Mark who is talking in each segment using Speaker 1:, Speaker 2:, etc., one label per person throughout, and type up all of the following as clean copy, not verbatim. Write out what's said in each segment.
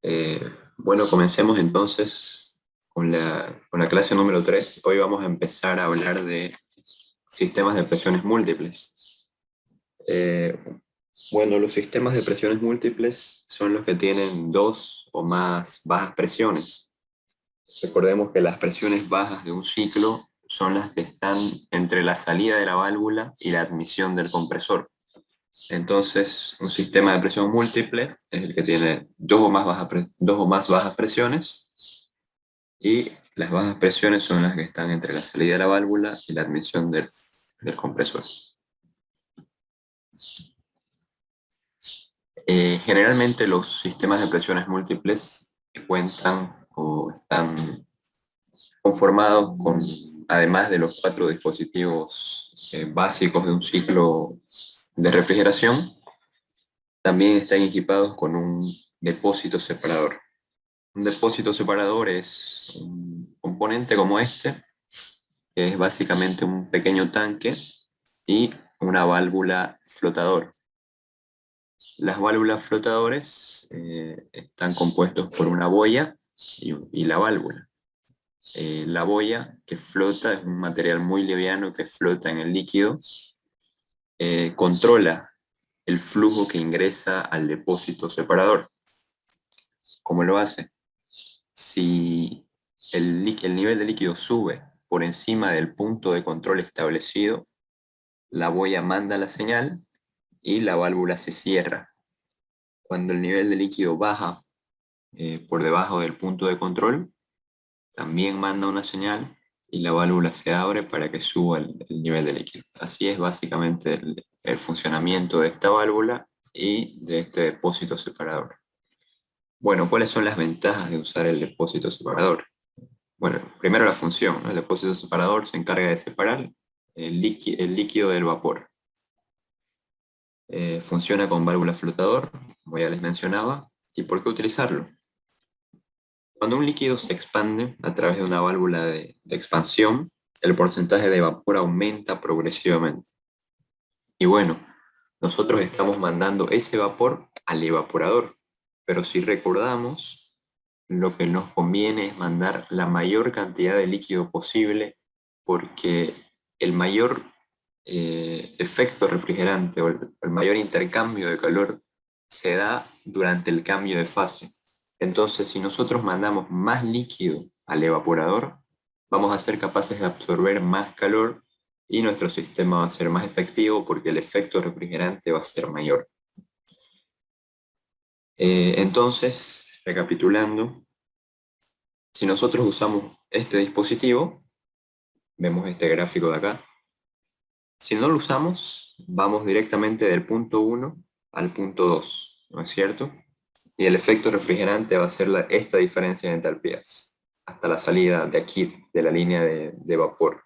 Speaker 1: Bueno, comencemos entonces con la clase número 3. Hoy vamos a empezar a hablar de sistemas de presiones múltiples. Eh, bueno, los sistemas de presiones múltiples son los que tienen dos o más bajas presiones. Recordemos que las presiones bajas de un ciclo son las que están entre la salida de la válvula y la admisión del compresor. Entonces, un sistema de presión múltiple es el que tiene dos o más bajas presiones, y las bajas presiones son las que están entre la salida de la válvula y la admisión del compresor. Generalmente los sistemas de presiones múltiples cuentan o están conformados con, además de los cuatro dispositivos básicos de un ciclo de refrigeración, también están equipados con un depósito separador. Un depósito separador es un componente como este, que es básicamente un pequeño tanque y una válvula flotador. Las válvulas flotadores están compuestos por una boya y la válvula. La boya que flota es un material muy liviano que flota en el líquido, controla el flujo que ingresa al depósito separador. ¿Cómo lo hace? Si el nivel de líquido sube por encima del punto de control establecido, la boya manda la señal y la válvula se cierra. Cuando el nivel de líquido baja por debajo del punto de control, también manda una señal y la válvula se abre para que suba el nivel de líquido. Así es básicamente el funcionamiento de esta válvula y de este depósito separador. Bueno, ¿cuáles son las ventajas de usar el depósito separador? Bueno, primero la función, ¿no? El depósito separador se encarga de separar el líquido del vapor. Funciona con válvula flotador, como ya les mencionaba. ¿Y por qué utilizarlo? Cuando un líquido se expande a través de una válvula de expansión, el porcentaje de vapor aumenta progresivamente. Y bueno, nosotros estamos mandando ese vapor al evaporador, pero si recordamos, lo que nos conviene es mandar la mayor cantidad de líquido posible, porque el mayor efecto refrigerante o el mayor intercambio de calor se da durante el cambio de fase. Entonces, si nosotros mandamos más líquido al evaporador, vamos a ser capaces de absorber más calor y nuestro sistema va a ser más efectivo porque el efecto refrigerante va a ser mayor. Entonces, recapitulando, si nosotros usamos este dispositivo, vemos este gráfico de acá. Si no lo usamos, vamos directamente del punto 1 al punto 2, ¿no es cierto? Y el efecto refrigerante va a ser esta diferencia de entalpías, hasta la salida de aquí, de la línea de vapor.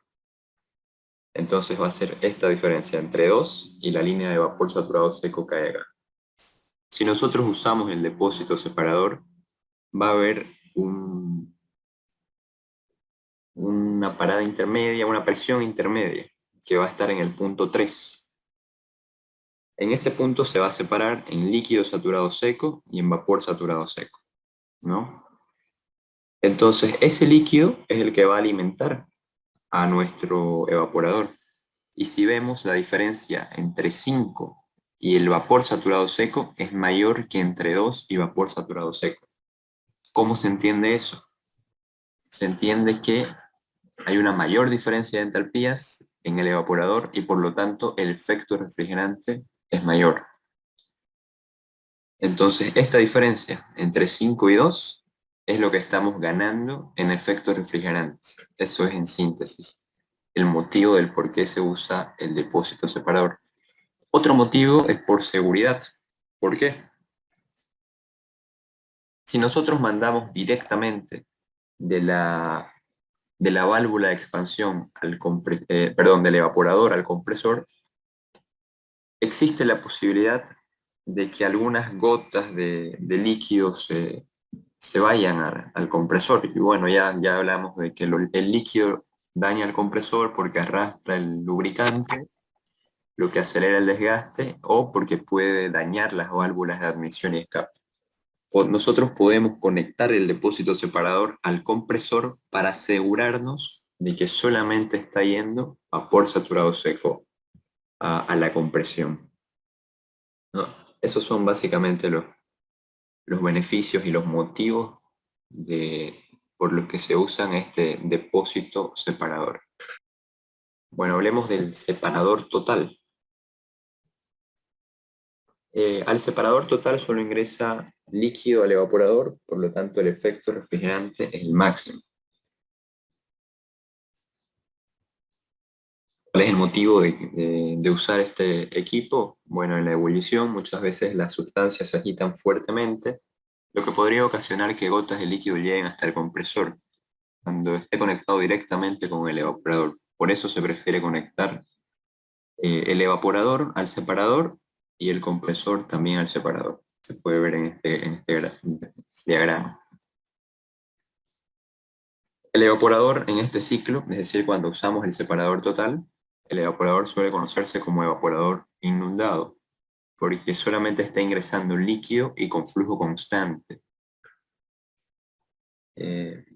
Speaker 1: Entonces va a ser esta diferencia entre 2 y la línea de vapor saturado seco que hay acá. Si nosotros usamos el depósito separador, va a haber una parada intermedia, una presión intermedia, que va a estar en el punto 3. En ese punto se va a separar en líquido saturado seco y en vapor saturado seco, ¿no? Entonces, ese líquido es el que va a alimentar a nuestro evaporador. Y si vemos, la diferencia entre 5 y el vapor saturado seco es mayor que entre 2 y vapor saturado seco. ¿Cómo se entiende eso? Se entiende que hay una mayor diferencia de entalpías en el evaporador y por lo tanto el efecto refrigerante es mayor. Entonces, esta diferencia entre 5 y 2 es lo que estamos ganando en efecto refrigerante. Eso es en síntesis el motivo del por qué se usa el depósito separador. Otro motivo es por seguridad. ¿Por qué? Si nosotros mandamos directamente de la válvula de expansión del evaporador al compresor, existe la posibilidad de que algunas gotas de líquido se vayan al compresor. Y bueno, ya hablamos de que el líquido daña al compresor porque arrastra el lubricante, lo que acelera el desgaste, o porque puede dañar las válvulas de admisión y escape. nosotros podemos conectar el depósito separador al compresor para asegurarnos de que solamente está yendo vapor saturado seco a la compresión, ¿no? Esos son básicamente los beneficios y los motivos por los que se usan este depósito separador. Bueno, hablemos del separador total. Al separador total solo ingresa líquido al evaporador, por lo tanto el efecto refrigerante es el máximo. ¿Cuál es el motivo de usar este equipo? Bueno, en la ebullición muchas veces las sustancias se agitan fuertemente, lo que podría ocasionar que gotas de líquido lleguen hasta el compresor, cuando esté conectado directamente con el evaporador. Por eso se prefiere conectar el evaporador al separador y el compresor también al separador. Se puede ver en este diagrama. El evaporador en este ciclo, es decir, cuando usamos el separador total, el evaporador suele conocerse como evaporador inundado, porque solamente está ingresando líquido y con flujo constante.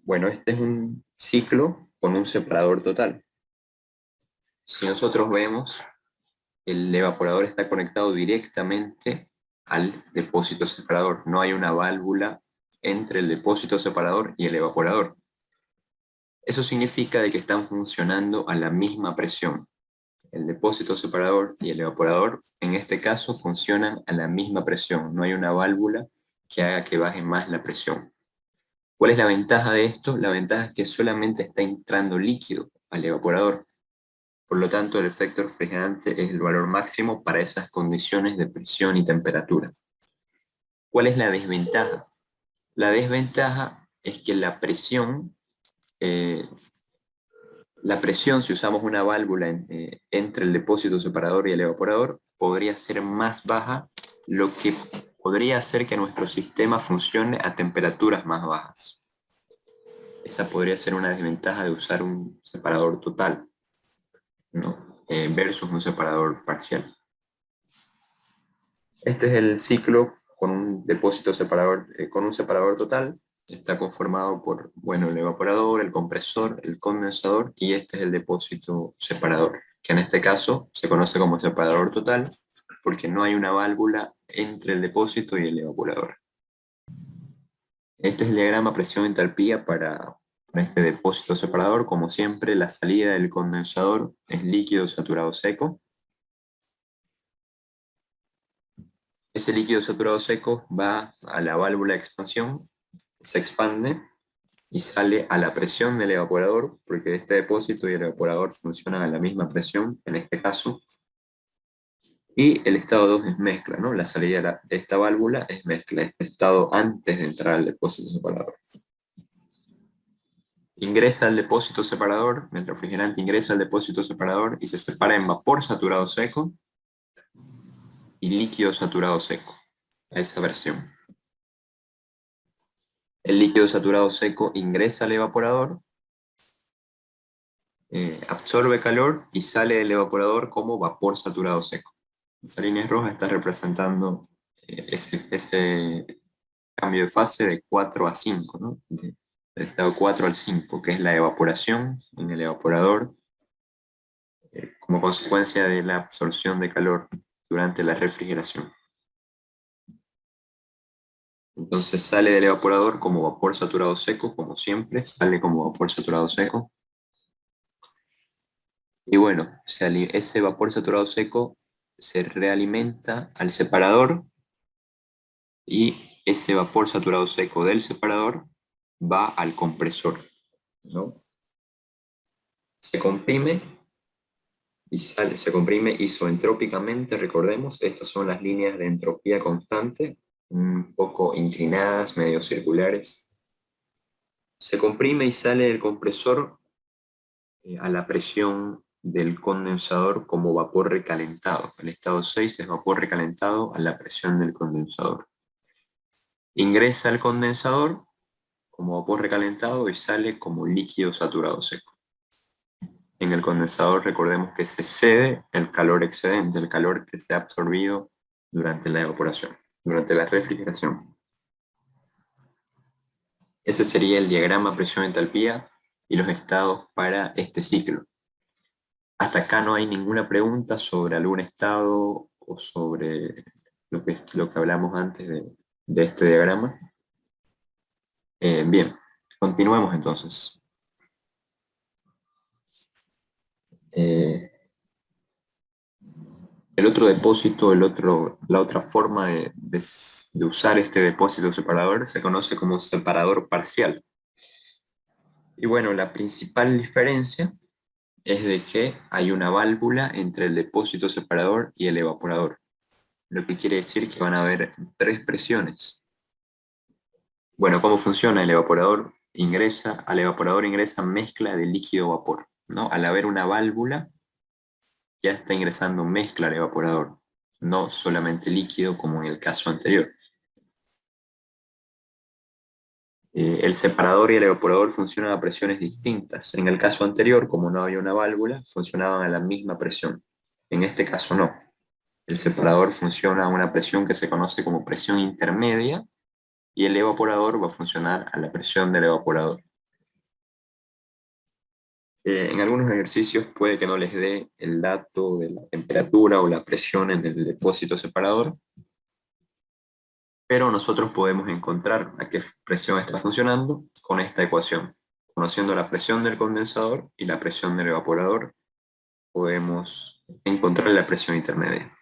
Speaker 1: Bueno, este es un ciclo con un separador total. Si nosotros vemos, el evaporador está conectado directamente al depósito separador. No hay una válvula entre el depósito separador y el evaporador. Eso significa de que están funcionando a la misma presión. El depósito separador y el evaporador, en este caso, funcionan a la misma presión. No hay una válvula que haga que baje más la presión. ¿Cuál es la ventaja de esto? La ventaja es que solamente está entrando líquido al evaporador. Por lo tanto, el efecto refrigerante es el valor máximo para esas condiciones de presión y temperatura. ¿Cuál es la desventaja? La desventaja es que la presión, si usamos una válvula entre el depósito separador y el evaporador, podría ser más baja, lo que podría hacer que nuestro sistema funcione a temperaturas más bajas. Esa podría ser una desventaja de usar un separador total, ¿no? Versus un separador parcial. Este es el ciclo con un depósito separador, con un separador total. Está conformado por, bueno, el evaporador, el compresor, el condensador y este es el depósito separador, que en este caso se conoce como separador total porque no hay una válvula entre el depósito y el evaporador. Este es el diagrama presión-entalpía para este depósito separador. Como siempre, la salida del condensador es líquido saturado seco. Ese líquido saturado seco va a la válvula de expansión, se expande y sale a la presión del evaporador, porque este depósito y el evaporador funcionan a la misma presión, en este caso. Y el estado 2 es mezcla, ¿no? La salida de esta válvula es mezcla, este estado antes de entrar al depósito separador. Ingresa al depósito separador, el refrigerante ingresa al depósito separador y se separa en vapor saturado seco y líquido saturado seco, a esa versión. El líquido saturado seco ingresa al evaporador, absorbe calor y sale del evaporador como vapor saturado seco. Esa línea roja está representando ese cambio de fase de 4 a 5, ¿no? Del estado 4 al 5, que es la evaporación en el evaporador, como consecuencia de la absorción de calor durante la refrigeración. Entonces sale del evaporador como vapor saturado seco, como siempre, sale como vapor saturado seco. Y bueno, ese vapor saturado seco se realimenta al separador y ese vapor saturado seco del separador va al compresor, ¿no? Se comprime y se comprime isoentrópicamente, recordemos, estas son las líneas de entropía constante, un poco inclinadas, medio circulares. Se comprime y sale del compresor a la presión del condensador como vapor recalentado. El estado 6 es vapor recalentado a la presión del condensador. Ingresa al condensador como vapor recalentado y sale como líquido saturado seco. En el condensador recordemos que se cede el calor excedente, el calor que se ha absorbido durante la evaporación, durante la refrigeración. Ese sería el diagrama presión-entalpía y los estados para este ciclo. Hasta acá no hay ninguna pregunta sobre algún estado o sobre lo que hablamos antes de este diagrama. Bien, continuemos entonces. Eh, el otro depósito, la otra forma de usar este depósito separador se conoce como separador parcial. Y bueno, la principal diferencia es de que hay una válvula entre el depósito separador y el evaporador, lo que quiere decir que van a haber tres presiones. Bueno, ¿cómo funciona el evaporador? Al evaporador ingresa mezcla de líquido-vapor, ¿no? Al haber una válvula, ya está ingresando mezcla al evaporador, no solamente líquido como en el caso anterior. El separador y el evaporador funcionan a presiones distintas. En el caso anterior, como no había una válvula, funcionaban a la misma presión. En este caso no. El separador funciona a una presión que se conoce como presión intermedia y el evaporador va a funcionar a la presión del evaporador. En algunos ejercicios puede que no les dé el dato de la temperatura o la presión en el depósito separador, pero nosotros podemos encontrar a qué presión está funcionando con esta ecuación. Conociendo la presión del condensador y la presión del evaporador, podemos encontrar la presión intermedia.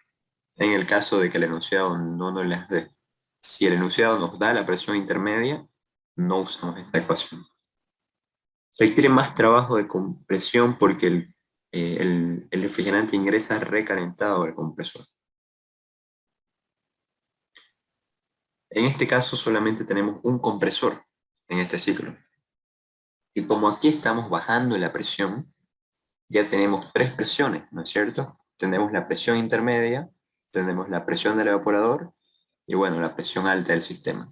Speaker 1: En el caso de que el enunciado no nos las dé. Si el enunciado nos da la presión intermedia, no usamos esta ecuación. Requiere más trabajo de compresión porque el refrigerante ingresa recalentado al compresor. En este caso solamente tenemos un compresor en este ciclo. Y como aquí estamos bajando la presión, ya tenemos tres presiones, ¿no es cierto? Tenemos la presión intermedia, tenemos la presión del evaporador y bueno, la presión alta del sistema.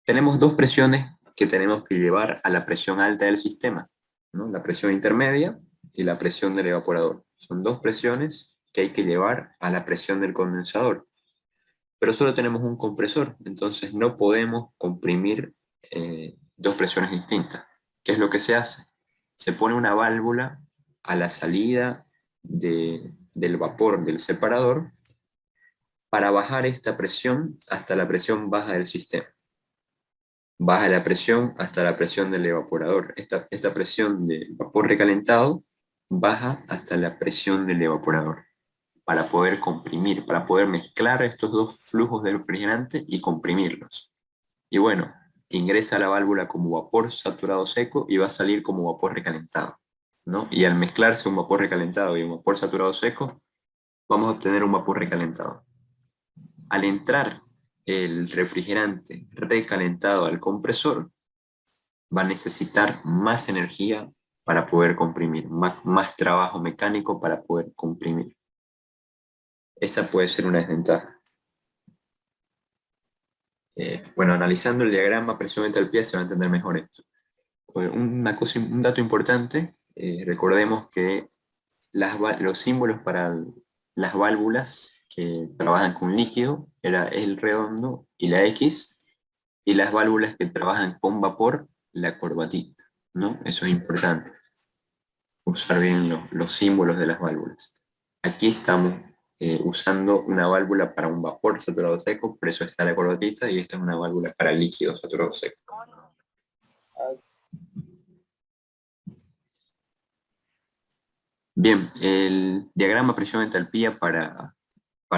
Speaker 1: Tenemos dos presiones que tenemos que llevar a la presión alta del sistema, ¿no? La presión intermedia y la presión del evaporador. Son dos presiones que hay que llevar a la presión del condensador. Pero solo tenemos un compresor, entonces no podemos comprimir dos presiones distintas. ¿Qué es lo que se hace? Se pone una válvula a la salida del vapor del separador para bajar esta presión hasta la presión baja del sistema. Baja la presión hasta la presión del evaporador. Esta presión del vapor recalentado baja hasta la presión del evaporador para poder comprimir, para poder mezclar estos dos flujos de refrigerante y comprimirlos. Y bueno, ingresa a la válvula como vapor saturado seco y va a salir como vapor recalentado, ¿no? Y al mezclarse un vapor recalentado y un vapor saturado seco, vamos a obtener un vapor recalentado. Al entrar el refrigerante recalentado al compresor, va a necesitar más energía para poder comprimir, más trabajo mecánico para poder comprimir. Esa puede ser una desventaja. Bueno, analizando el diagrama presión-entalpía se va a entender mejor esto. Un dato importante, recordemos que los símbolos para las válvulas que trabajan con líquido era el redondo y la X, y las válvulas que trabajan con vapor, la corbatita, ¿no? Eso es importante, usar bien los símbolos de las válvulas. Aquí estamos usando una válvula para un vapor saturado seco, por eso está la corbatita, y esta es una válvula para líquido saturado seco. Bien, el diagrama presión-entalpía para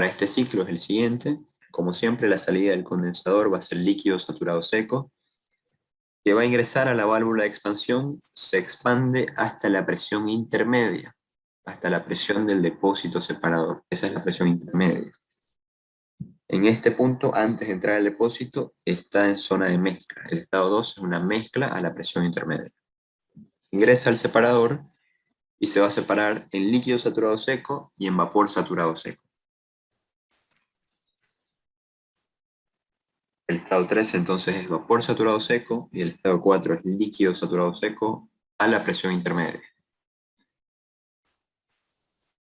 Speaker 1: este ciclo es el siguiente. Como siempre, la salida del condensador va a ser líquido saturado seco, que va a ingresar a la válvula de expansión, se expande hasta la presión intermedia, hasta la presión del depósito separador. Esa es la presión intermedia. En este punto, antes de entrar al depósito, está en zona de mezcla. El estado 2 es una mezcla a la presión intermedia. Ingresa al separador y se va a separar en líquido saturado seco y en vapor saturado seco. El estado 3 entonces es vapor saturado seco y el estado 4 es líquido saturado seco a la presión intermedia.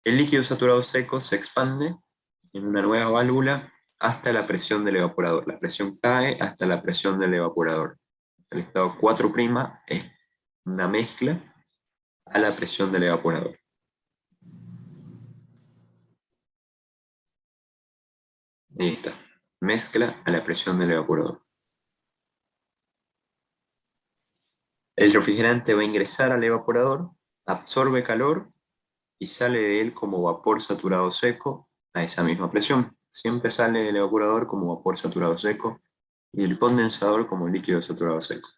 Speaker 1: El líquido saturado seco se expande en una nueva válvula hasta la presión del evaporador. La presión cae hasta la presión del evaporador. El estado 4' es una mezcla a la presión del evaporador. Ahí está. Mezcla a la presión del evaporador. El refrigerante va a ingresar al evaporador, absorbe calor y sale de él como vapor saturado seco a esa misma presión. Siempre sale del evaporador como vapor saturado seco y el condensador como líquido saturado seco.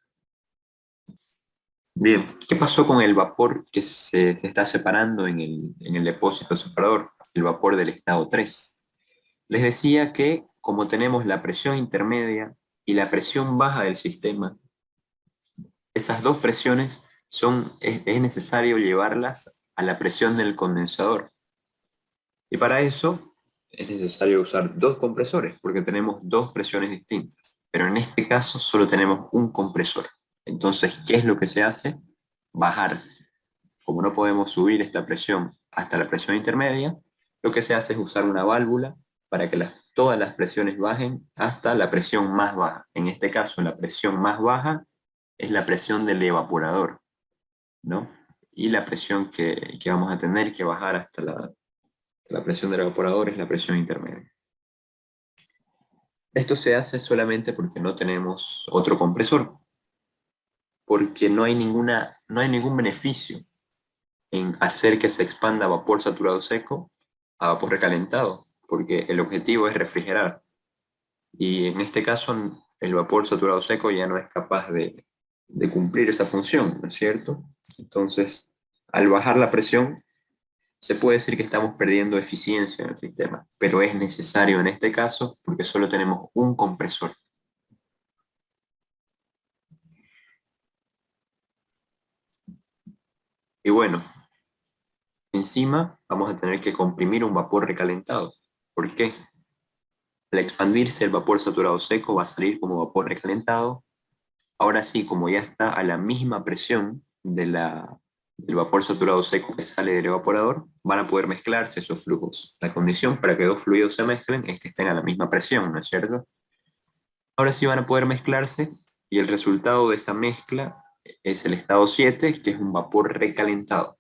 Speaker 1: Bien, ¿qué pasó con el vapor que se está separando en el depósito separador? El vapor del estado 3. Les decía que como tenemos la presión intermedia y la presión baja del sistema, esas dos presiones es necesario llevarlas a la presión del condensador. Y para eso es necesario usar dos compresores, porque tenemos dos presiones distintas. Pero en este caso solo tenemos un compresor. Entonces, ¿qué es lo que se hace? Bajar. Como no podemos subir esta presión hasta la presión intermedia, lo que se hace es usar una válvula para que todas las presiones bajen hasta la presión más baja. En este caso, la presión más baja es la presión del evaporador, ¿no? Y la presión que vamos a tener que bajar hasta la presión del evaporador es la presión intermedia. Esto se hace solamente porque no tenemos otro compresor, porque no hay ningún beneficio en hacer que se expanda vapor saturado seco a vapor recalentado, porque el objetivo es refrigerar. Y en este caso, el vapor saturado seco ya no es capaz de cumplir esa función, ¿no es cierto? Entonces, al bajar la presión, se puede decir que estamos perdiendo eficiencia en el sistema, pero es necesario en este caso porque solo tenemos un compresor. Y bueno, encima vamos a tener que comprimir un vapor recalentado. ¿Por qué? Al expandirse el vapor saturado seco va a salir como vapor recalentado. Ahora sí, como ya está a la misma presión del vapor saturado seco que sale del evaporador, van a poder mezclarse esos flujos. La condición para que dos fluidos se mezclen es que estén a la misma presión, ¿no es cierto? Ahora sí van a poder mezclarse y el resultado de esa mezcla es el estado 7, que es un vapor recalentado.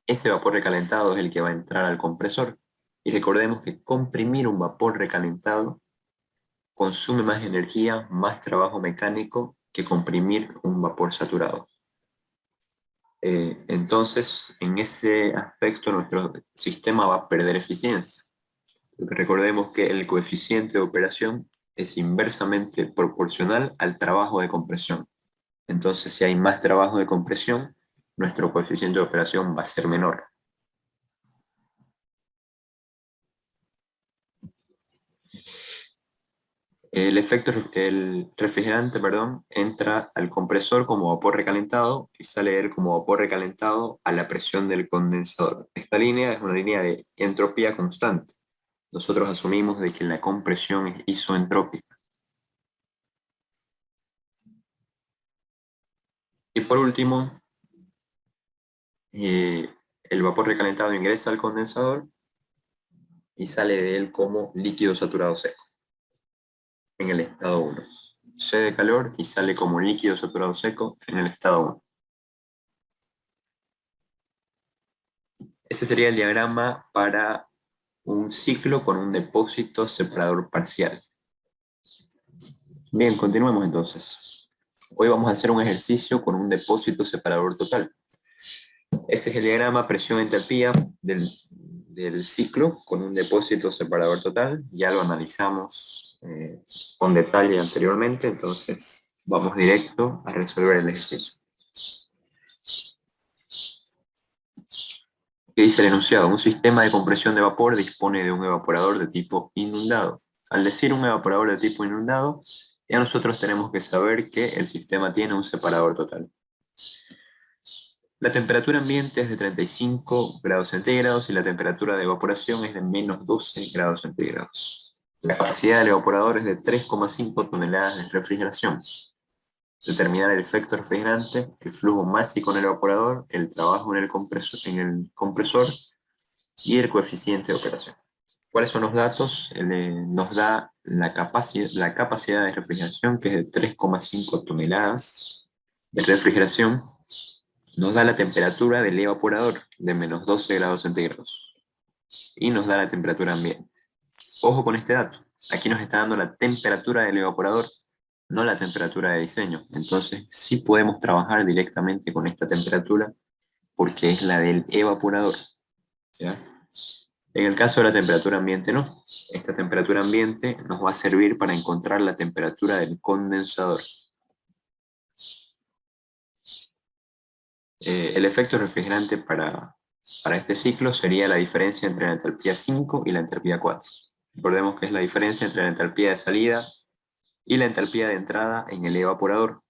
Speaker 1: Ese vapor recalentado es el que va a entrar al compresor. Y recordemos que comprimir un vapor recalentado consume más energía, más trabajo mecánico que comprimir un vapor saturado. Entonces, en ese aspecto, nuestro sistema va a perder eficiencia. Recordemos que el coeficiente de operación es inversamente proporcional al trabajo de compresión. Entonces, si hay más trabajo de compresión, nuestro coeficiente de operación va a ser menor. El refrigerante, perdón, entra al compresor como vapor recalentado y sale de él como vapor recalentado a la presión del condensador. Esta línea es una línea de entropía constante. Nosotros asumimos de que la compresión es isoentrópica. Y por último, el vapor recalentado ingresa al condensador y sale de él como líquido saturado seco en el estado 1. Cede calor y sale como líquido saturado seco en el estado 1. Ese sería el diagrama para un ciclo con un depósito separador parcial. Bien, continuemos entonces. Hoy vamos a hacer un ejercicio con un depósito separador total. Ese es el diagrama presión-entropía del ciclo con un depósito separador total. Ya lo analizamos con detalle anteriormente, entonces vamos directo a resolver el ejercicio. ¿Qué dice el enunciado? Un sistema de compresión de vapor dispone de un evaporador de tipo inundado. Al decir un evaporador de tipo inundado, ya nosotros tenemos que saber que el sistema tiene un separador total. La temperatura ambiente es de 35 grados centígrados y la temperatura de evaporación es de menos 12 grados centígrados. La capacidad del evaporador es de 3,5 toneladas de refrigeración. Determinar el efecto refrigerante, el flujo másico en el evaporador, el trabajo en el compresor y el coeficiente de operación. ¿Cuáles son los datos? Nos da la capacidad de refrigeración, que es de 3,5 toneladas de refrigeración. Nos da la temperatura del evaporador, de menos 12 grados centígrados. Y nos da la temperatura ambiente. Ojo con este dato. Aquí nos está dando la temperatura del evaporador, no la temperatura de diseño. Entonces, sí podemos trabajar directamente con esta temperatura porque es la del evaporador, ¿ya? En el caso de la temperatura ambiente, no. Esta temperatura ambiente nos va a servir para encontrar la temperatura del condensador. El efecto refrigerante para este ciclo sería la diferencia entre la entalpía 5 y la entalpía 4. Recordemos que es la diferencia entre la entalpía de salida y la entalpía de entrada en el evaporador.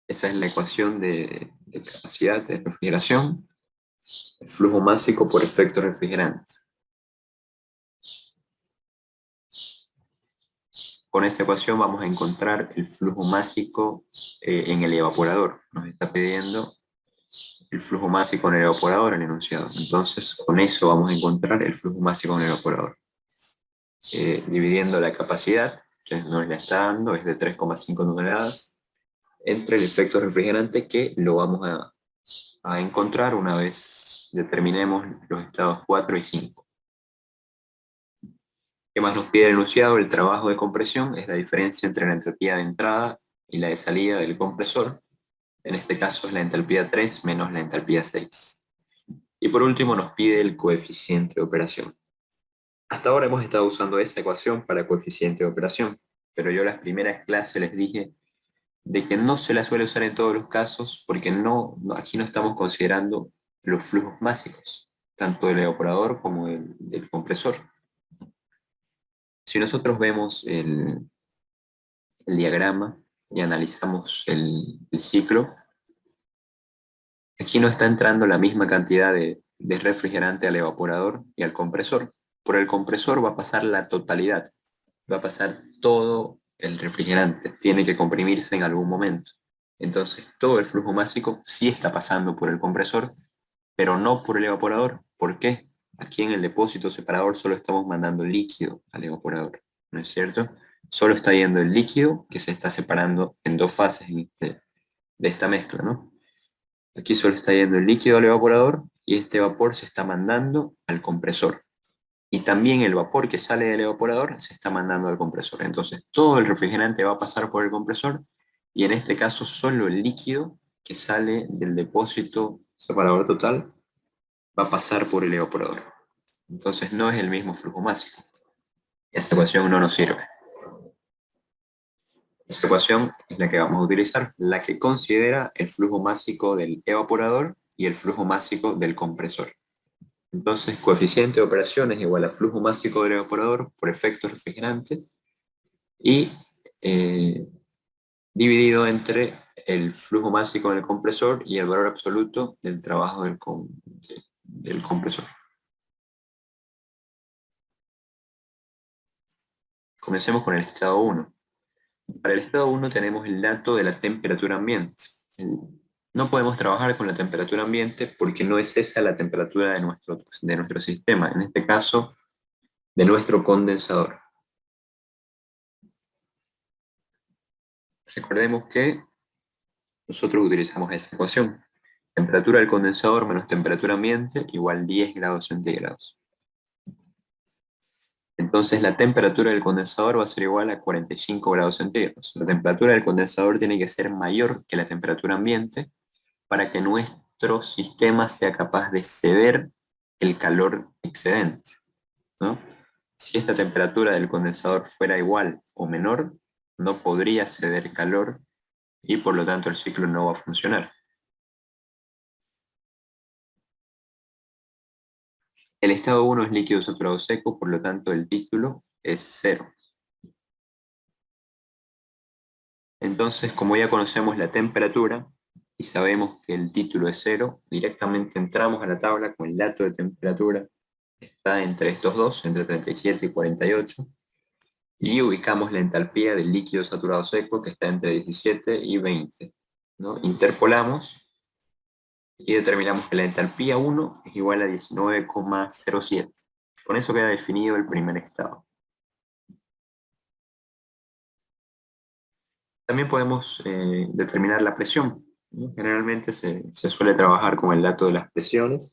Speaker 1: Esa es la ecuación de capacidad de refrigeración, el flujo másico por efecto refrigerante. Con esta ecuación vamos a encontrar el flujo másico en el evaporador. Nos está pidiendo el flujo másico en el evaporador, el enunciado. Entonces, con eso vamos a encontrar el flujo másico en el evaporador. Dividiendo la capacidad, que nos la está dando, es de 3,5 toneladas, entre el efecto refrigerante, que lo vamos a encontrar una vez determinemos los estados 4 y 5. ¿Qué más nos pide el enunciado? El trabajo de compresión es la diferencia entre la entalpía de entrada y la de salida del compresor. En este caso es la entalpía 3 menos la entalpía 6. Y por último nos pide el coeficiente de operación. Hasta ahora hemos estado usando esta ecuación para coeficiente de operación, pero yo en las primeras clases les dije de que no se la suele usar en todos los casos porque aquí no estamos considerando los flujos máxicos, tanto del evaporador como del compresor. Si nosotros vemos el diagrama y analizamos el ciclo, aquí no está entrando la misma cantidad de refrigerante al evaporador y al compresor. Por el compresor va a pasar la totalidad, va a pasar todo el refrigerante, tiene que comprimirse en algún momento. Entonces todo el flujo másico sí está pasando por el compresor, pero no por el evaporador. ¿Por qué? Aquí en el depósito separador solo estamos mandando líquido al evaporador, ¿no es cierto? Solo está yendo el líquido que se está separando en dos fases de esta mezcla, ¿no? Aquí solo está yendo el líquido al evaporador y este vapor se está mandando al compresor. Y también el vapor que sale del evaporador se está mandando al compresor. Entonces todo el refrigerante va a pasar por el compresor y en este caso solo el líquido que sale del depósito separador total va a pasar por el evaporador. Entonces no es el mismo flujo másico. Esta ecuación no nos sirve. Esta ecuación es la que vamos a utilizar, la que considera el flujo másico del evaporador y el flujo másico del compresor. Entonces, coeficiente de operación es igual a flujo másico del evaporador por efecto refrigerante y dividido entre el flujo másico del compresor y el valor absoluto del trabajo del compresor. Comencemos con el estado 1. Para el estado 1 tenemos el dato de la temperatura ambiente. No podemos trabajar con la temperatura ambiente porque no es esa la temperatura de nuestro sistema, en este caso de nuestro condensador. Recordemos que nosotros utilizamos esa ecuación. Temperatura del condensador menos temperatura ambiente igual 10 grados centígrados. Entonces la temperatura del condensador va a ser igual a 45 grados centígrados. La temperatura del condensador tiene que ser mayor que la temperatura ambiente para que nuestro sistema sea capaz de ceder el calor excedente, ¿no? Si esta temperatura del condensador fuera igual o menor, no podría ceder calor y por lo tanto el ciclo no va a funcionar. El estado 1 es líquido saturado seco, por lo tanto el título es 0. Entonces, como ya conocemos la temperatura y sabemos que el título es 0, directamente entramos a la tabla con el dato de temperatura. Está entre estos dos, entre 37 y 48. Y ubicamos la entalpía del líquido saturado seco, que está entre 17 y 20. ¿No? Interpolamos y determinamos que la entalpía 1 es igual a 19,07. Con eso queda definido el primer estado. También podemos determinar la presión, ¿no? Generalmente se suele trabajar con el dato de las presiones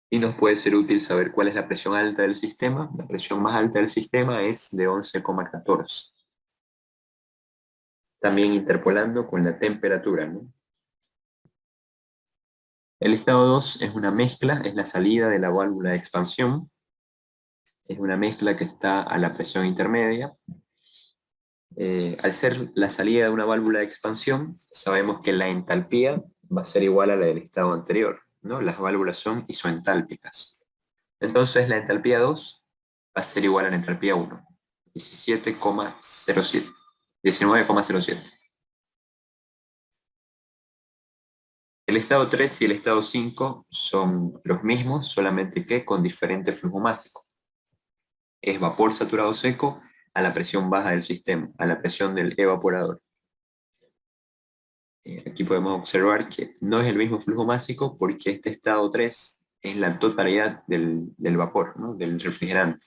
Speaker 1: y nos puede ser útil saber cuál es la presión alta del sistema. La presión más alta del sistema es de 11,14. También interpolando con la temperatura, ¿no? El estado 2 es una mezcla, es la salida de la válvula de expansión. Es una mezcla que está a la presión intermedia. Al ser la salida de una válvula de expansión, sabemos que la entalpía va a ser igual a la del estado anterior, ¿no? Las válvulas son isoentálpicas. Entonces la entalpía 2 va a ser igual a la entalpía 1, 17,07, 19,07. El estado 3 y el estado 5 son los mismos, solamente que con diferente flujo másico. Es vapor saturado seco a la presión baja del sistema, a la presión del evaporador. Aquí podemos observar que no es el mismo flujo másico porque este estado 3 es la totalidad del vapor, ¿no? Del refrigerante.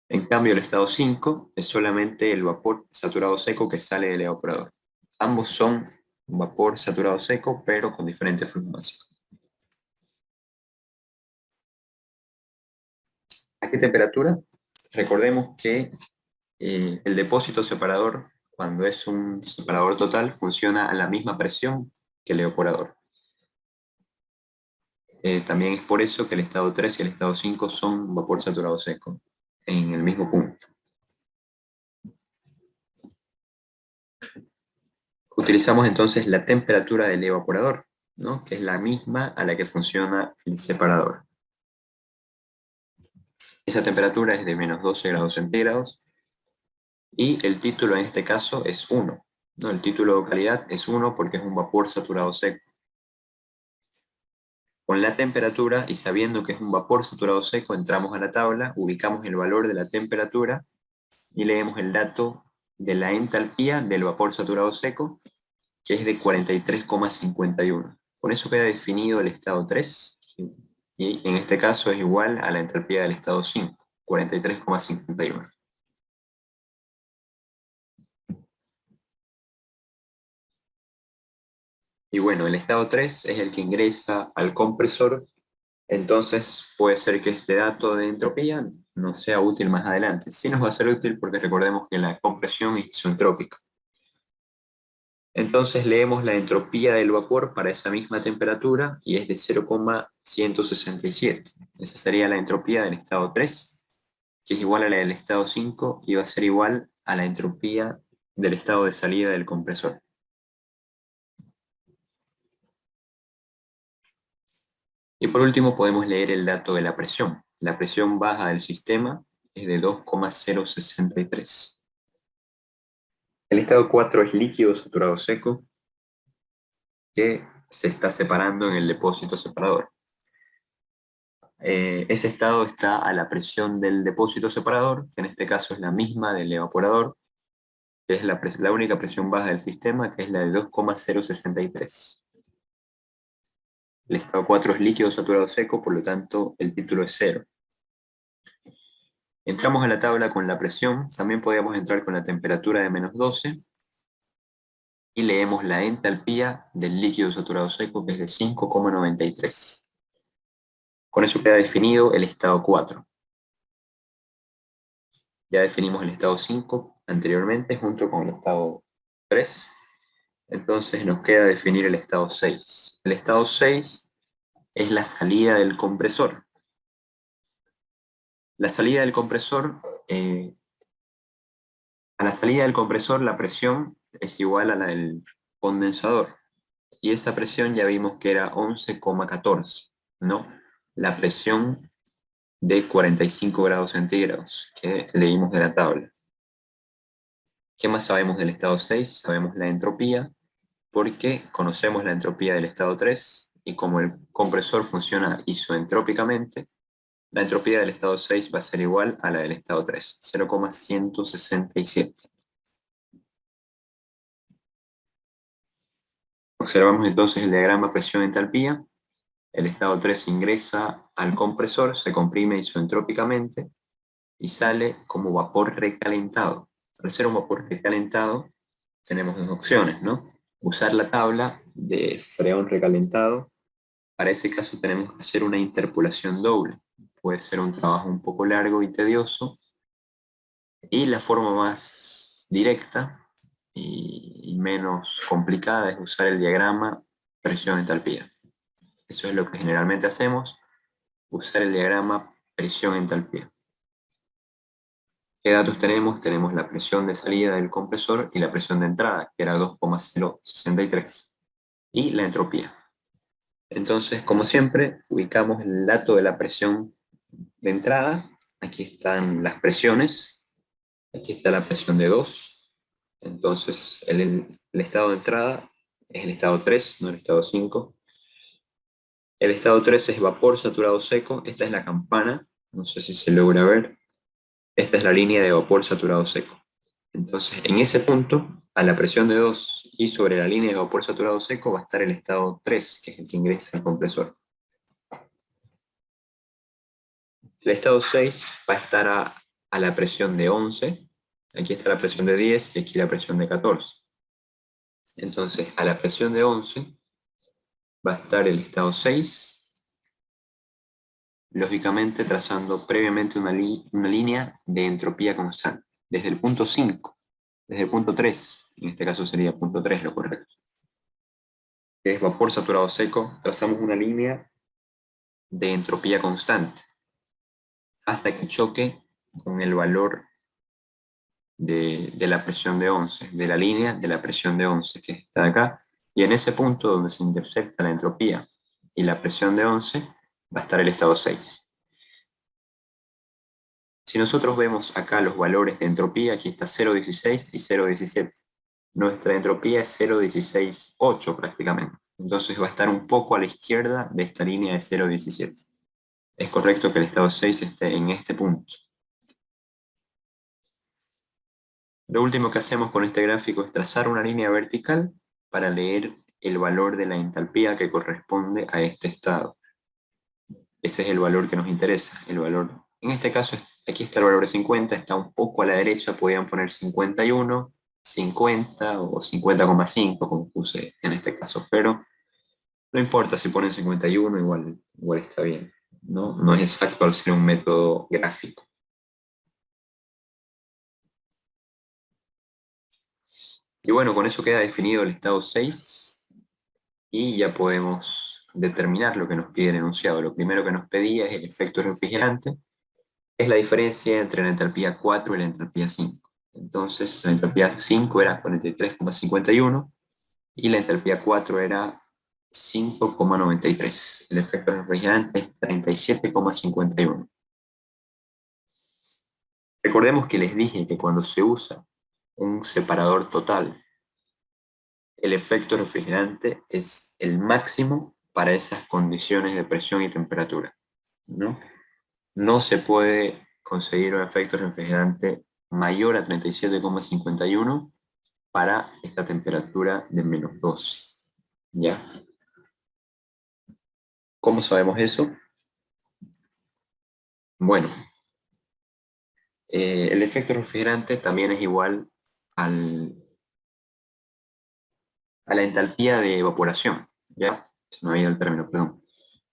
Speaker 1: En cambio, el estado 5 es solamente el vapor saturado seco que sale del evaporador. Ambos son vapor saturado seco, pero con diferentes flujos máximos. ¿A qué temperatura? Recordemos que el depósito separador, cuando es un separador total, funciona a la misma presión que el evaporador. También es por eso que el estado 3 y el estado 5 son vapor saturado seco, en el mismo punto. Utilizamos entonces la temperatura del evaporador, ¿no? Que es la misma a la que funciona el separador. Esa temperatura es de menos 12 grados centígrados y el título en este caso es 1, ¿no? El título de calidad es 1 porque es un vapor saturado seco. Con la temperatura y sabiendo que es un vapor saturado seco, entramos a la tabla, ubicamos el valor de la temperatura y leemos el dato de la entalpía del vapor saturado seco, que es de 43,51. Con eso queda definido el estado 3, y en este caso es igual a la entalpía del estado 5, 43,51. Y bueno, el estado 3 es el que ingresa al compresor, entonces puede ser que este dato de entropía no sea útil más adelante. Sí nos va a ser útil porque recordemos que la compresión es isentrópica. Entonces leemos la entropía del vapor para esa misma temperatura y es de 0,167. Esa sería la entropía del estado 3, que es igual a la del estado 5 y va a ser igual a la entropía del estado de salida del compresor. Y por último podemos leer el dato de la presión. La presión baja del sistema es de 2,063. El estado 4 es líquido saturado seco, que se está separando en el depósito separador. Ese estado está a la presión del depósito separador, que en este caso es la misma del evaporador, que es la única presión baja del sistema, que es la de 2,063. El estado 4 es líquido saturado seco, por lo tanto el título es 0. Entramos a la tabla con la presión, también podemos entrar con la temperatura de menos 12, y leemos la entalpía del líquido saturado seco, que es de 5,93. Con eso queda definido el estado 4. Ya definimos el estado 5 anteriormente junto con el estado 3. Entonces nos queda definir el estado 6. El estado 6 es la salida del compresor. La salida del compresor, a la salida del compresor la presión es igual a la del condensador. Y esa presión ya vimos que era 11,14, ¿no? La presión de 45 grados centígrados que leímos de la tabla. ¿Qué más sabemos del estado 6? Sabemos la entropía, porque conocemos la entropía del estado 3, y como el compresor funciona isoentrópicamente, la entropía del estado 6 va a ser igual a la del estado 3, 0,167. Observamos entonces el diagrama presión-entalpía. El estado 3 ingresa al compresor, se comprime isentrópicamente y sale como vapor recalentado. Al ser un vapor recalentado, tenemos dos opciones, ¿no? Usar la tabla de freón recalentado. Para ese caso tenemos que hacer una interpolación doble. Puede ser un trabajo un poco largo y tedioso. Y la forma más directa y menos complicada es usar el diagrama presión-entalpía. Eso es lo que generalmente hacemos, usar el diagrama presión-entalpía. ¿Qué datos tenemos? Tenemos la presión de salida del compresor y la presión de entrada, que era 2,063, y la entropía. Entonces, como siempre, ubicamos el dato de la presión de entrada. Aquí están las presiones. Aquí está la presión de 2. Entonces, el estado de entrada es el estado 3, no el estado 5. El estado 3 es vapor saturado seco. Esta es la campana. No sé si se logra ver. Esta es la línea de vapor saturado seco. Entonces, en ese punto, a la presión de 2 y sobre la línea de vapor saturado seco va a estar el estado 3, que es el que ingresa al compresor. El estado 6 va a estar a la presión de 11. Aquí está la presión de 10 y aquí la presión de 14. Entonces, a la presión de 11 va a estar el estado 6, lógicamente trazando previamente una línea de entropía constante, desde el punto 5, desde el punto 3, en este caso sería punto 3 lo correcto, que es vapor saturado seco, trazamos una línea de entropía constante, hasta que choque con el valor de la presión de 11, de la línea de la presión de 11, que está acá, y en ese punto donde se intersecta la entropía y la presión de 11, va a estar el estado 6. Si nosotros vemos acá los valores de entropía, aquí está 0,16 y 0,17. Nuestra entropía es 0,168 prácticamente. Entonces va a estar un poco a la izquierda de esta línea de 0,17. Es correcto que el estado 6 esté en este punto. Lo último que hacemos con este gráfico es trazar una línea vertical para leer el valor de la entalpía que corresponde a este estado. Ese es el valor que nos interesa, el valor. En este caso, aquí está el valor de 50, está un poco a la derecha, podían poner 51, 50 o 50,5 como puse en este caso, pero no importa si ponen 51, igual está bien. No es exacto al ser un método gráfico. Y bueno, con eso queda definido el estado 6 y ya podemos determinar lo que nos pide el enunciado. Lo primero que nos pedía es el efecto refrigerante, es la diferencia entre la entalpía 4 y la entalpía 5. Entonces, la entalpía 5 era 43,51 y la entalpía 4 era 5,93. El efecto refrigerante es 37,51. Recordemos que les dije que cuando se usa un separador total, el efecto refrigerante es el máximo para esas condiciones de presión y temperatura, ¿no? No se puede conseguir un efecto refrigerante mayor a 37,51 para esta temperatura de menos 12. ¿Ya? ¿Cómo sabemos eso? Bueno, el efecto refrigerante también es igual al, a la entalpía de evaporación. ¿Ya? Se me había ido el término, perdón.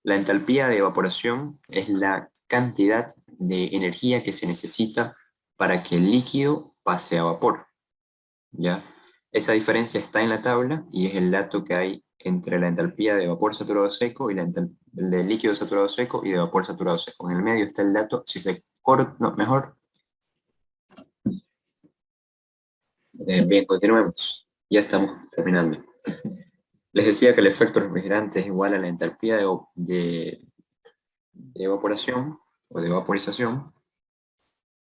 Speaker 1: La entalpía de evaporación es la cantidad de energía que se necesita para que el líquido pase a vapor. ¿Ya? Esa diferencia está en la tabla y es el dato que hay entre la entalpía de vapor saturado seco y de líquido saturado seco y de vapor saturado seco. En el medio está el dato, si se corta, no, mejor. Bien, continuemos. Ya estamos terminando. Les decía que el efecto refrigerante es igual a la entalpía de evaporación o de vaporización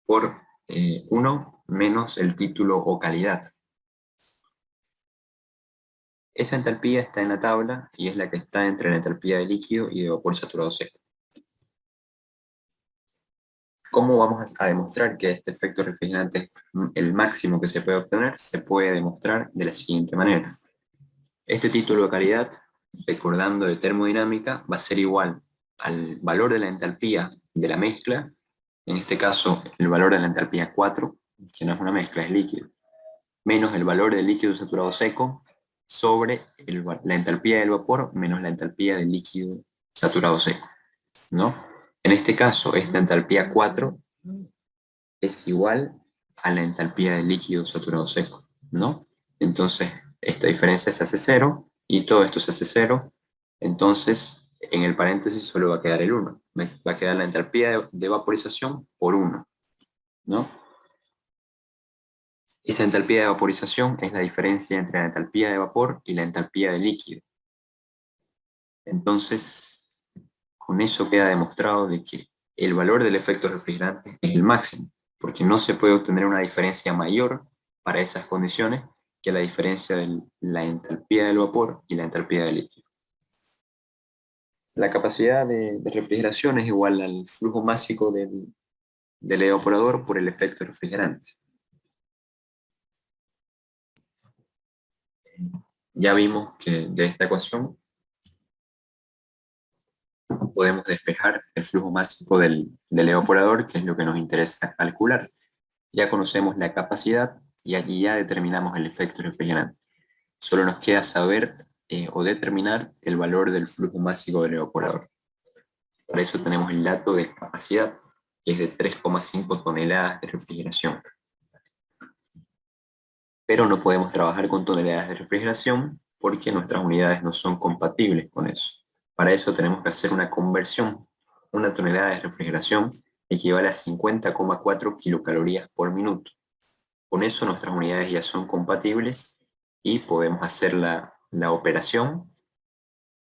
Speaker 1: por 1 menos el título o calidad. Esa entalpía está en la tabla y es la que está entre la entalpía de líquido y de vapor saturado seco. ¿Cómo vamos a demostrar que este efecto refrigerante es el máximo que se puede obtener? Se puede demostrar de la siguiente manera. Este título de calidad, recordando de termodinámica, va a ser igual al valor de la entalpía de la mezcla, en este caso el valor de la entalpía 4, que no es una mezcla, es líquido, menos el valor del líquido saturado seco sobre la entalpía del vapor menos la entalpía del líquido saturado seco, ¿no? En este caso, esta entalpía 4 es igual a la entalpía del líquido saturado seco, ¿no? Entonces, esta diferencia se hace cero y todo esto se hace cero. Entonces, en el paréntesis solo va a quedar el 1. Va a quedar la entalpía de vaporización por 1, ¿no? Esa entalpía de vaporización es la diferencia entre la entalpía de vapor y la entalpía de líquido. Entonces, con eso queda demostrado de que el valor del efecto refrigerante es el máximo, porque no se puede obtener una diferencia mayor para esas condiciones que la diferencia de la entalpía del vapor y la entalpía del líquido. La capacidad de refrigeración es igual al flujo másico del evaporador por el efecto refrigerante. Ya vimos que de esta ecuación podemos despejar el flujo másico del evaporador, que es lo que nos interesa calcular. Ya conocemos la capacidad y aquí ya determinamos el efecto refrigerante. Solo nos queda saber o determinar el valor del flujo másico del evaporador. Para eso tenemos el dato de capacidad, que es de 3,5 toneladas de refrigeración. Pero no podemos trabajar con toneladas de refrigeración porque nuestras unidades no son compatibles con eso. Para eso tenemos que hacer una conversión. Una tonelada de refrigeración equivale a 50,4 kilocalorías por minuto. Con eso nuestras unidades ya son compatibles y podemos hacer la operación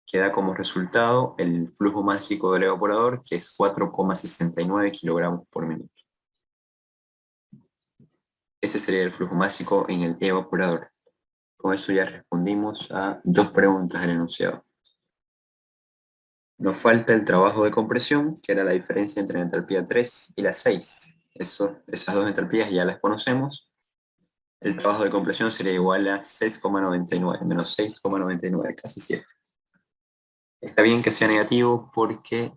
Speaker 1: que da como resultado el flujo másico del evaporador, que es 4,69 kilogramos por minuto. Ese sería el flujo másico en el evaporador. Con eso ya respondimos a 2 preguntas del enunciado. Nos falta el trabajo de compresión, que era la diferencia entre la entalpía 3 y la 6. Esas dos entalpías ya las conocemos. El trabajo de compresión sería igual a 6,99 menos 6,99, casi 7. Está bien que sea negativo porque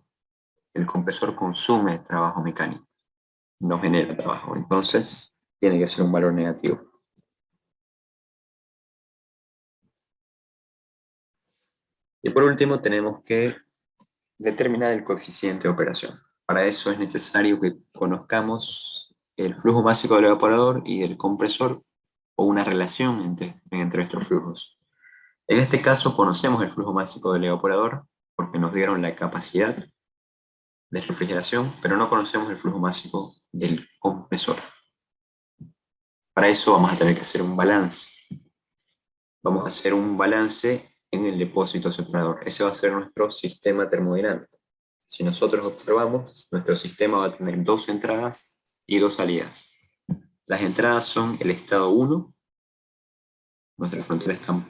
Speaker 1: el compresor consume trabajo mecánico, no genera trabajo. Entonces, tiene que ser un valor negativo. Y por último, tenemos que determinar el coeficiente de operación. Para eso es necesario que conozcamos el flujo másico del evaporador y del compresor o una relación entre estos flujos. En este caso conocemos el flujo másico del evaporador porque nos dieron la capacidad de refrigeración, pero no conocemos el flujo másico del compresor. Para eso vamos a tener que hacer un balance. Vamos a hacer un balance en el depósito separador. Ese va a ser nuestro sistema termodinámico. Si nosotros observamos, nuestro sistema va a tener 2 entradas y 2 salidas. Las entradas son el estado 1, nuestra frontera está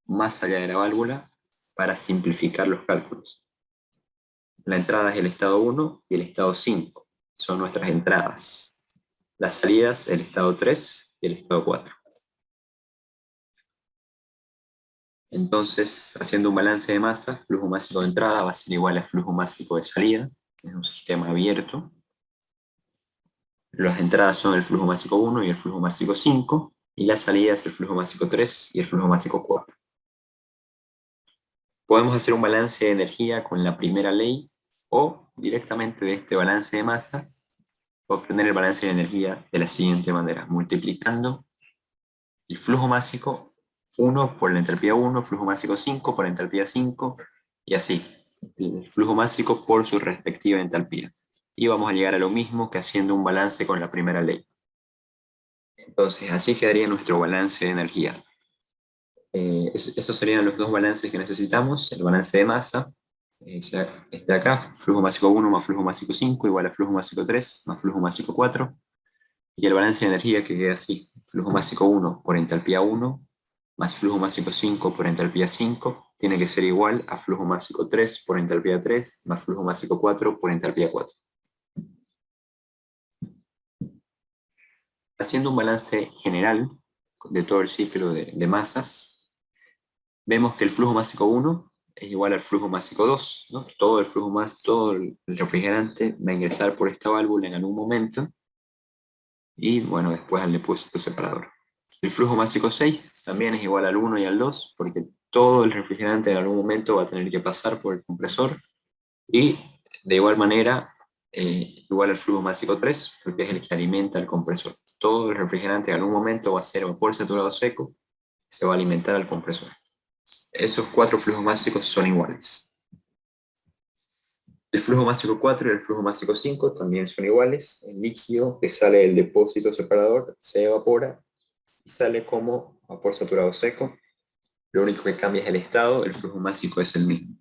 Speaker 1: más allá de la válvula, para simplificar los cálculos. La entrada es el estado 1 y el estado 5, son nuestras entradas. Las salidas, el estado 3 y el estado 4. Entonces, haciendo un balance de masa, flujo másico de entrada va a ser igual a flujo másico de salida. Es un sistema abierto. Las entradas son el flujo másico 1 y el flujo másico 5, y la salida es el flujo másico 3 y el flujo másico 4. Podemos hacer un balance de energía con la primera ley, o directamente de este balance de masa, obtener el balance de energía de la siguiente manera, multiplicando el flujo másico 1 por la entalpía 1, flujo másico 5 por la entalpía 5, y así, el flujo másico por su respectiva entalpía. Y vamos a llegar a lo mismo que haciendo un balance con la primera ley. Entonces, así quedaría nuestro balance de energía. Esos serían los dos balances que necesitamos. El balance de masa, este de acá, flujo másico 1 más flujo másico 5 igual a flujo másico 3 más flujo másico 4. Y el balance de energía que queda así, flujo másico 1 por entalpía 1 más flujo másico 5 por entalpía 5 tiene que ser igual a flujo másico 3 por entalpía 3 más flujo másico 4 por entalpía 4. Haciendo un balance general de todo el ciclo de masas, vemos que el flujo másico 1 es igual al flujo másico 2, ¿no? Todo el refrigerante va a ingresar por esta válvula en algún momento, y bueno, después al depósito separador. El flujo másico 6 también es igual al 1 y al 2, porque todo el refrigerante en algún momento va a tener que pasar por el compresor, y de igual manera, igual al flujo másico 3, porque es el que alimenta el compresor. Todo el refrigerante en algún momento va a ser vapor saturado seco, se va a alimentar al compresor. Esos 4 flujos másicos son iguales. El flujo másico 4 y el flujo másico 5 también son iguales. El líquido que sale del depósito separador se evapora y sale como vapor saturado seco. Lo único que cambia es el estado, el flujo másico es el mismo.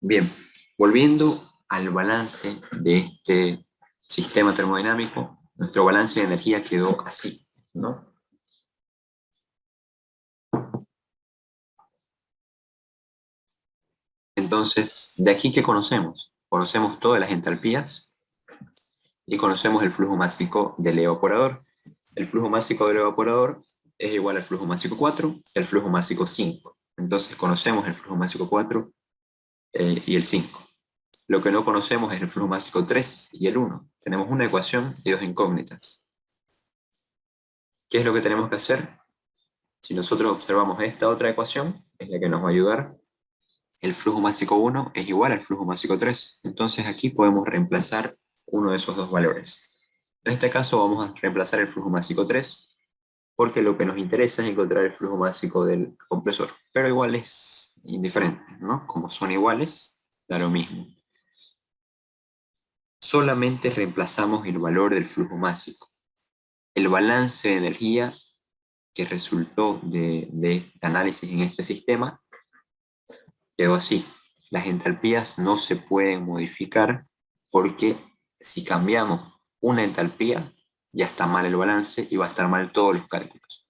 Speaker 1: Bien, volviendo al balance de este sistema termodinámico, nuestro balance de energía quedó así, ¿no? Entonces, de aquí, ¿qué conocemos? Conocemos todas las entalpías y conocemos el flujo másico del evaporador. El flujo másico del evaporador es igual al flujo másico 4 y al flujo másico 5. Entonces conocemos el flujo másico 4 y el 5. Lo que no conocemos es el flujo másico 3 y el 1. Tenemos una ecuación y dos incógnitas. ¿Qué es lo que tenemos que hacer? Si nosotros observamos esta otra ecuación, es la que nos va a ayudar. El flujo másico 1 es igual al flujo másico 3. Entonces aquí podemos reemplazar uno de esos dos valores. En este caso vamos a reemplazar el flujo másico 3, porque lo que nos interesa es encontrar el flujo másico del compresor. Pero igual es indiferente, ¿no? Como son iguales, da lo mismo. Solamente reemplazamos el valor del flujo másico. El balance de energía que resultó de este análisis en este sistema quedó así. Las entalpías no se pueden modificar porque si cambiamos una entalpía, ya está mal el balance y va a estar mal todos los cálculos.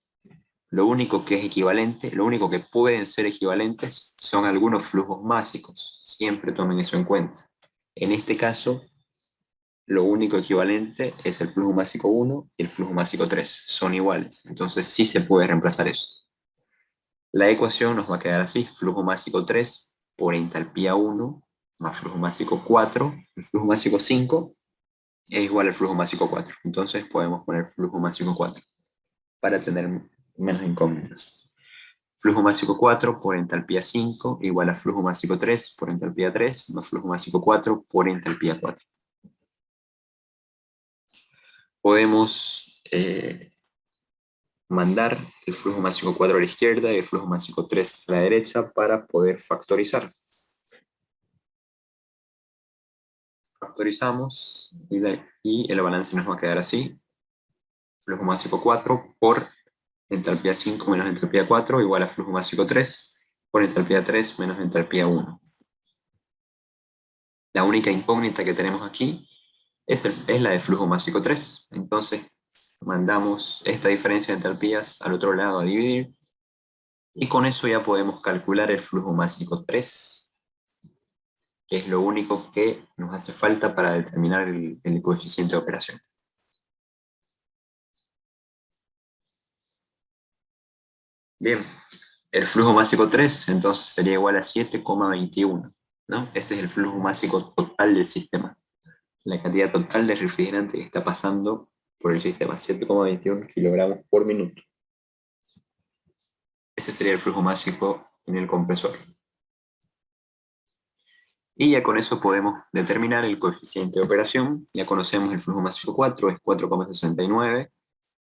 Speaker 1: Lo único que es equivalente, lo único que pueden ser equivalentes son algunos flujos másicos. Siempre tomen eso en cuenta. En este caso, lo único equivalente es el flujo másico 1 y el flujo másico 3. Son iguales. Entonces sí se puede reemplazar eso. La ecuación nos va a quedar así: flujo másico 3 por entalpía 1 más flujo másico 4, el flujo másico 5 es igual al flujo másico 4. Entonces podemos poner flujo másico 4 para tener menos incógnitas. Flujo másico 4 por entalpía 5 igual a flujo másico 3 por entalpía 3 más flujo másico 4 por entalpía 4. Podemos mandar el flujo másico 4 a la izquierda y el flujo másico 3 a la derecha para poder factorizar. Factorizamos y el balance nos va a quedar así: flujo másico 4 por entalpía 5 menos entalpía 4 igual a flujo másico 3 por entalpía 3 menos entalpía 1. La única incógnita que tenemos aquí es la de flujo másico 3. Entonces mandamos esta diferencia de entalpías al otro lado a dividir, y con eso ya podemos calcular el flujo másico 3, que es lo único que nos hace falta para determinar el coeficiente de operación. Bien, el flujo másico 3 entonces sería igual a 7,21, ¿no? Ese es el flujo másico total del sistema. La cantidad total de refrigerante que está pasando por el sistema, 7,21 kilogramos por minuto. Ese sería el flujo másico en el compresor. Y ya con eso podemos determinar el coeficiente de operación. Ya conocemos el flujo másico 4, es 4,69.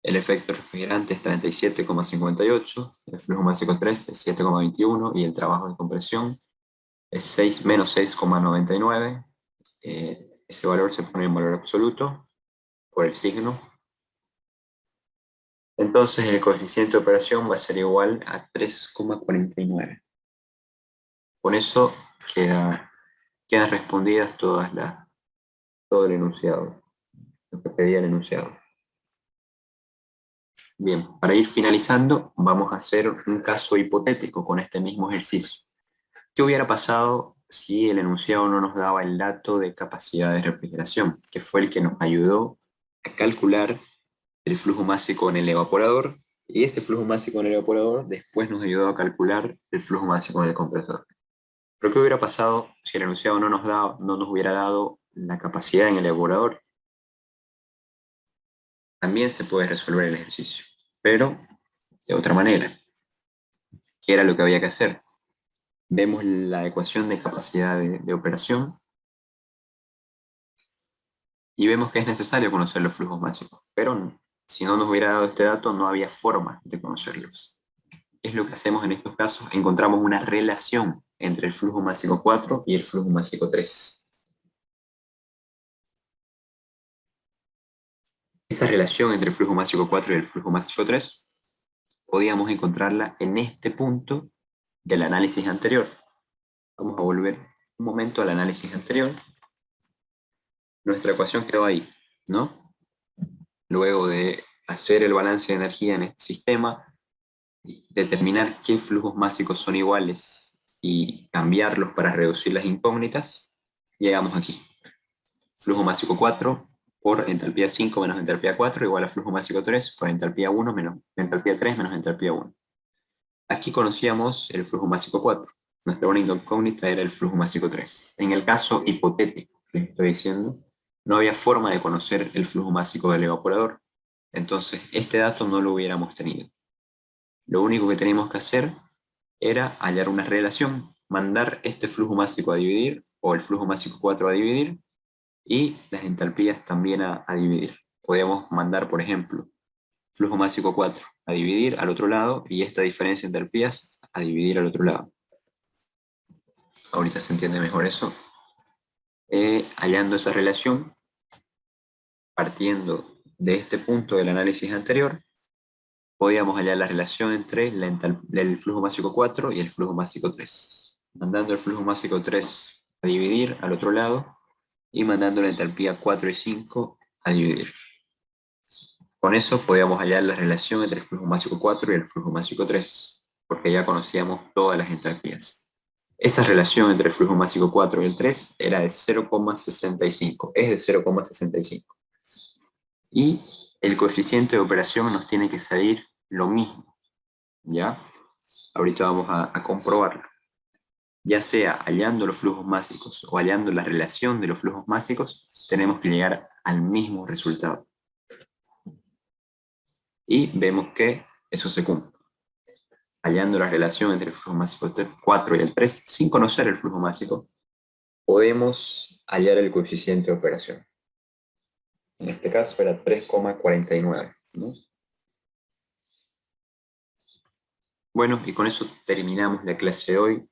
Speaker 1: El efecto refrigerante es 37,58. El flujo másico 3 es 7,21. Y el trabajo de compresión es 6 menos 6,99. Ese valor se pone en valor absoluto por el signo. Entonces el coeficiente de operación va a ser igual a 3,49. Con eso quedan respondidas todo el enunciado, lo que pedía el enunciado. Bien, para ir finalizando, vamos a hacer un caso hipotético con este mismo ejercicio. ¿Qué hubiera pasado si el enunciado no nos daba el dato de capacidad de refrigeración, que fue el que nos ayudó a calcular el flujo másico en el evaporador Y ese flujo másico en el evaporador después nos ayudó a calcular el flujo másico en el compresor. Pero ¿qué hubiera pasado si el enunciado no nos hubiera dado la capacidad en el evaporador? También se puede resolver el ejercicio, pero de otra manera. ¿Qué era lo que había que hacer? Vemos la ecuación de capacidad de operación y vemos que es necesario conocer los flujos máximos, pero si no nos hubiera dado este dato no había forma de conocerlos. ¿Qué es lo que hacemos en estos casos? Encontramos una relación entre el flujo máximo 4 y el flujo máximo 3. Esa relación entre el flujo máximo 4 y el flujo máximo 3 podíamos encontrarla en este punto del análisis anterior. Vamos a volver un momento al análisis anterior. Nuestra ecuación quedó ahí, ¿no? Luego de hacer el balance de energía en este sistema, determinar qué flujos máxicos son iguales y cambiarlos para reducir las incógnitas, llegamos aquí. Flujo másico 4 por entalpía 5 menos entalpía 4 igual a flujo másico 3 por entalpía 1 menos entalpía 3 menos entalpía 1. Aquí conocíamos el flujo másico 4. Nuestra única incógnita era el flujo másico 3. En el caso hipotético que estoy diciendo, no había forma de conocer el flujo másico del evaporador. Entonces, este dato no lo hubiéramos tenido. Lo único que teníamos que hacer era hallar una relación, mandar este flujo másico a dividir, o el flujo másico 4 a dividir, y las entalpías también a dividir. Podemos mandar, por ejemplo, flujo másico 4 a dividir al otro lado, y esta diferencia de entalpías a dividir al otro lado. Ahorita se entiende mejor eso. Hallando esa relación, partiendo de este punto del análisis anterior, podíamos hallar la relación entre el flujo másico 4 y el flujo másico 3. Mandando el flujo másico 3 a dividir al otro lado y mandando la entalpía 4 y 5 a dividir. Con eso podíamos hallar la relación entre el flujo másico 4 y el flujo másico 3, porque ya conocíamos todas las entalpías. Esa relación entre el flujo másico 4 y el 3 era de 0,65, es de 0,65. Y el coeficiente de operación nos tiene que salir lo mismo, ¿ya? Ahorita vamos a comprobarlo. Ya sea hallando los flujos máxicos o hallando la relación de los flujos máxicos, tenemos que llegar al mismo resultado. Y vemos que eso se cumple. Hallando la relación entre el flujo másico 4 y el 3, sin conocer el flujo másico, podemos hallar el coeficiente de operación. En este caso era 3,49, ¿no? Bueno, y con eso terminamos la clase de hoy.